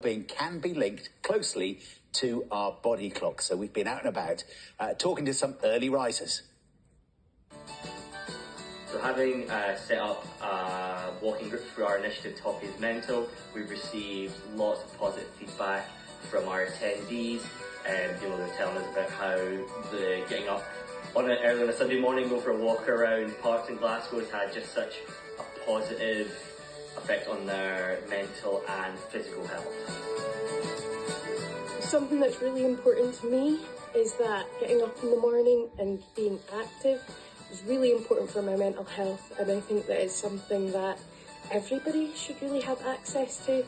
being can be linked closely to our body clock. So we've been out and about talking to some early risers. So having set up a walking group through our initiative Talk is Mental, we've received lots of positive feedback from our attendees. They're telling us about how the getting up early on a Sunday morning, go for a walk around parks in Glasgow has had just such a positive effect on their mental and physical health. Something that's really important to me is that getting up in the morning and being active is really important for my mental health, and I think that it's something that everybody should really have access to.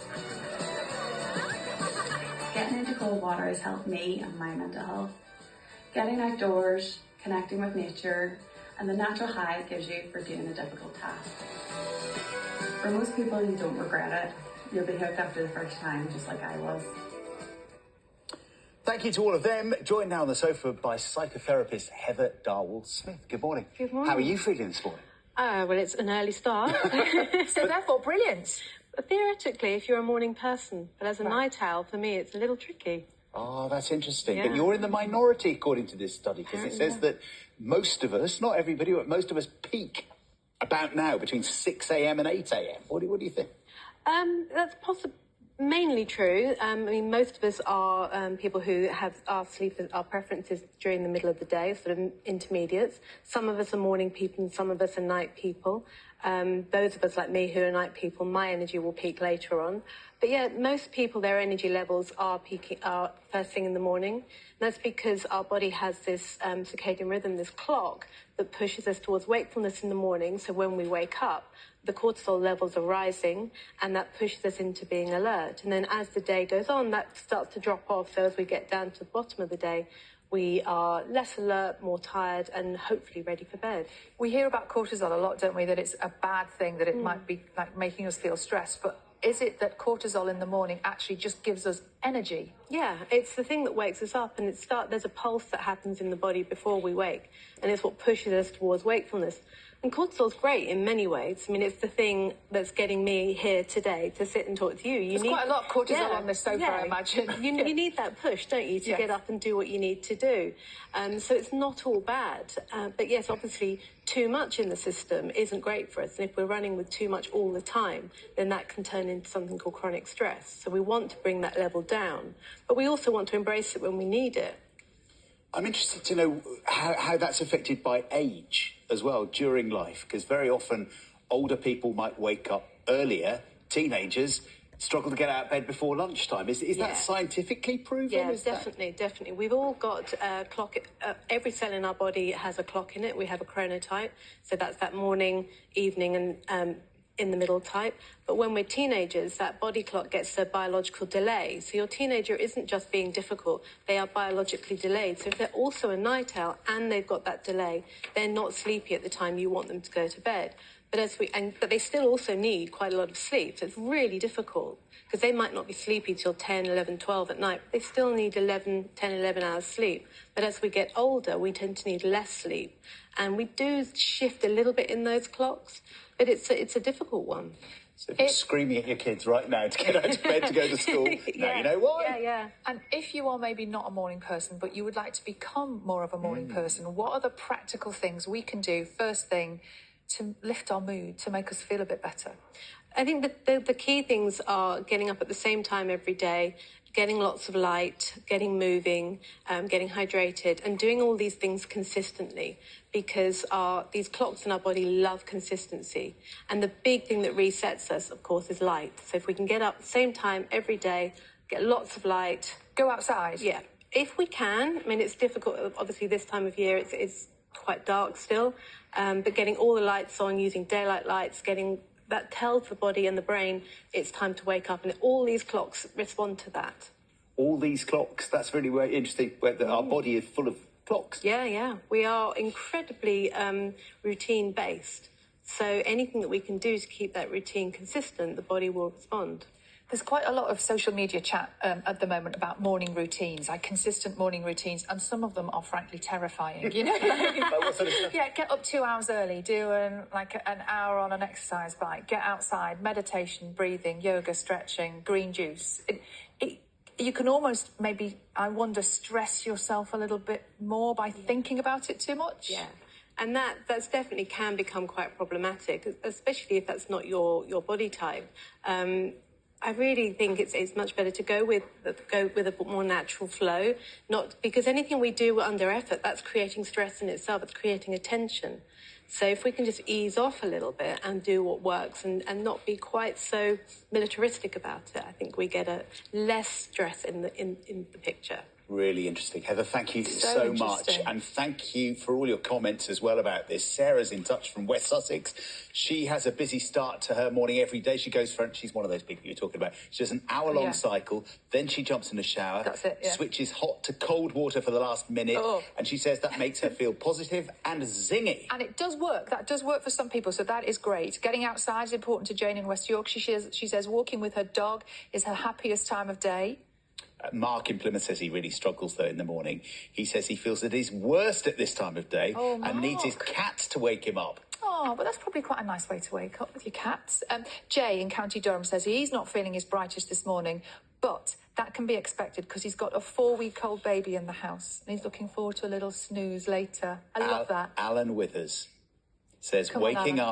Getting into cold water has helped me and my mental health. Getting outdoors, connecting with nature, and the natural high it gives you for doing a difficult task. For most people, you don't regret it. You'll be hooked after the first time, just like I was. Thank you to all of them. Joined now on the sofa by psychotherapist Heather Darwall-Smith. Good morning. Good morning. How are you feeling this morning? Well, it's an early start. So therefore, brilliant. Theoretically, if you're a morning person, but as a night owl, for me, it's a little tricky. Oh, that's interesting. Yeah. But you're in the minority, according to this study, because it says that most of us, not everybody, but most of us peak about now between 6 a.m. and 8 a.m. What do you think? That's mainly true. I mean, most of us are people who have our preferences during the middle of the day, sort of intermediates. Some of us are morning people and some of us are night people. Those of us like me who are night people, my energy will peak later on. But yeah, most people, their energy levels are first thing in the morning. And that's because our body has this circadian rhythm, this clock that pushes us towards wakefulness in the morning. So when we wake up, the cortisol levels are rising and that pushes us into being alert. And then as the day goes on, that starts to drop off. So as we get down to the bottom of the day, we are less alert, more tired, and hopefully ready for bed. We hear about cortisol a lot, don't we? That it's a bad thing, that it might be like making us feel stressed. But is it that cortisol in the morning actually just gives us energy? Yeah, it's the thing that wakes us up, and there's a pulse that happens in the body before we wake, and it's what pushes us towards wakefulness. And cortisol's great in many ways. I mean, it's the thing that's getting me here today to sit and talk to you. There's quite a lot of cortisol on this sofa, I imagine. You need that push, don't you, to get up and do what you need to do. So it's not all bad. But yes, obviously, too much in the system isn't great for us. And if we're running with too much all the time, then that can turn into something called chronic stress. So we want to bring that level down. But we also want to embrace it when we need it. I'm interested to know how that's affected by age as well during life, because very often older people might wake up earlier, teenagers struggle to get out of bed before lunchtime. Is that scientifically proven? Yeah, definitely. We've all got a clock. Every cell in our body has a clock in it. We have a chronotype, so that's that morning, evening, and in the middle type. But when we're teenagers, that body clock gets a biological delay. So your teenager isn't just being difficult, they are biologically delayed. So if they're also a night owl and they've got that delay, they're not sleepy at the time you want them to go to bed. But they still also need quite a lot of sleep. So it's really difficult because they might not be sleepy till 10, 11, 12 at night. But they still need 10, 11 hours sleep. But as we get older, we tend to need less sleep. And we do shift a little bit in those clocks, but it's a difficult one. So if you're screaming at your kids right now to get out of bed to go to school, now you know why. Yeah. And if you are maybe not a morning person, but you would like to become more of a morning person, what are the practical things we can do first thing to lift our mood, to make us feel a bit better? I think that the key things are getting up at the same time every day, getting lots of light, getting moving, getting hydrated, and doing all these things consistently, because these clocks in our body love consistency. And the big thing that resets us, of course, is light. So if we can get up at the same time every day, get lots of light. Go outside? Yeah, if we can. I mean, it's difficult, obviously, this time of year, it's quite dark still, but getting all the lights on, using daylight lights, that tells the body and the brain it's time to wake up, and all these clocks respond to that. All these clocks, that's really interesting, our body is full of clocks. Yeah. We are incredibly routine-based. So anything that we can do to keep that routine consistent, the body will respond. There's quite a lot of social media chat at the moment about morning routines, like consistent morning routines, and some of them are frankly terrifying, you know? Like what sort of stuff? Yeah, get up 2 hours early, do an hour on an exercise bike, get outside, meditation, breathing, yoga, stretching, green juice. You can almost maybe, I wonder, stress yourself a little bit more by thinking about it too much. Yeah. And that's definitely can become quite problematic, especially if that's not your body type. I really think it's much better to go with a more natural flow, not because anything we do under effort, that's creating stress in itself, it's creating a tension. So if we can just ease off a little bit and do what works and not be quite so militaristic about it, I think we get a less stress in the picture. Really interesting. Heather, thank you so much. And thank you for all your comments as well about this. Sarah's in touch from West Sussex. She has a busy start to her morning every day. She goes for, she's one of those people you're talking about. She does an hour-long cycle, then she jumps in the shower, switches hot to cold water for the last minute, and she says that makes her feel positive and zingy. And it does work. That does work for some people, so that is great. Getting outside is important to Jane in West Yorkshire. She says walking with her dog is her happiest time of day. Mark in Plymouth says he really struggles, though, in the morning. He says he feels that he's worst at this time of day and needs his cats to wake him up. Oh, but that's probably quite a nice way to wake up with your cats. Jay in County Durham says he's not feeling his brightest this morning, but that can be expected because he's got a 4-week-old baby in the house and he's looking forward to a little snooze later. I love that. Alan Withers says Come on, waking Alan. up